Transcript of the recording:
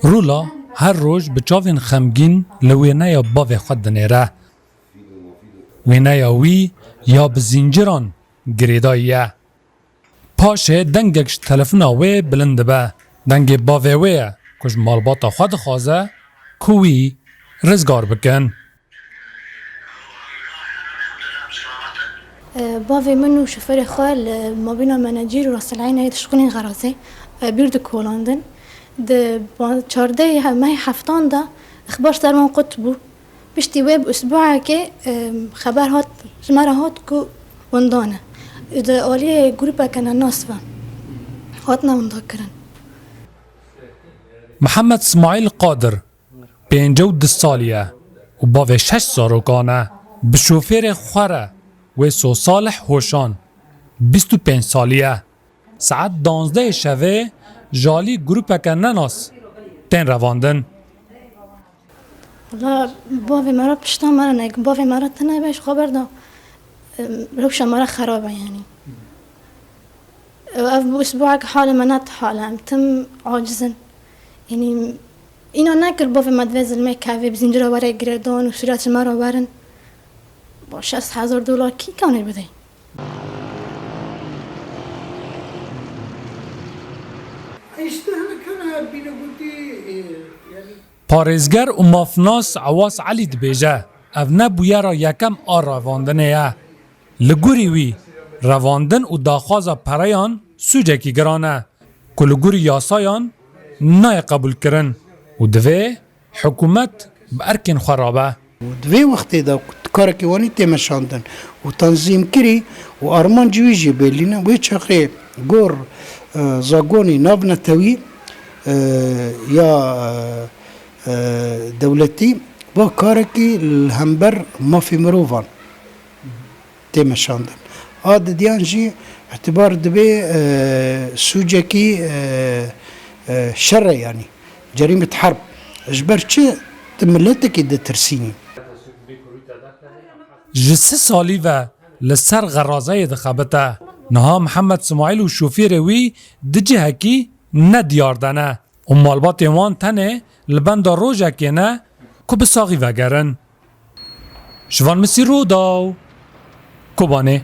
رولا هر روز به چاوین خمگین لوینه یا باوی خود دنیره. وینه یا وی یا به زنجیران گریداییه. پاشه دنگکش تلفن آوی بلنده به. دنگ باوی ویه کش مالباتا خود خوازه کوی رزگار بکن. باوی منو شفر خوال مابینا مناجیر و راسلعین هید شغلین غرازه بیرد کولاندن ده 14 ماه هفتان ده اخبار سرمان قطبو بشتی ویب اسبوعه که خبر هات جمعه هات که وندانه ده آلی گروپه کنه ناصفه هات نونده کرن. محمد اسماعیل قادر 52 سالیه و باوی 6 ساروکانه به شوفیر خوره و سو صالح هوشان 25 سالیه ساعت 12 شبه جالی گروپ کنناس تن رواندن. والله باوی مرا پشتا مرا نگم باوی مرا تنه بهش خبر دا روش مرا خرابه یعنی اف اسبوعك حال منات حالم تم عاجزن يعني اینا نکر باوی مدوزل میکاوی بزنجره وره گردان و صورت مرا ورن با $60,000 کی کانه بده؟ پارێزگەر و مافناس عواس علی دبێژە ئەڤ نەبوویە را یەکەم ئا ڕەواندنەیە li gurî wî revandin û daxwaza pereyan sûcekî giran e ku li gurî yasayan nayê qebûlkirin û divê hikûmet bi erkên xwe rabe. Divê wextê de karekî wanî tê meşandin û tanzîmkirî û armancî wî jî bêlîne wê çexê gor zagonî navnetewî ya dewletî va karekî li hember mafê mirovan tê meşandin. A didiyan jî ihtibar dibe sûcekî şerre yanî cerîmet herb ji ber çi di milletekî ditirsînî. Ji 3 salî ve li ser xerazeyê dixebite. Niha Mihemed Ismaîl û şofêrê wî di cihekî nediyardene û malbatên wan tenê li benda rojekê ne ku bi saxî vegerin. Ji van Misîr Rodaw Kobanê.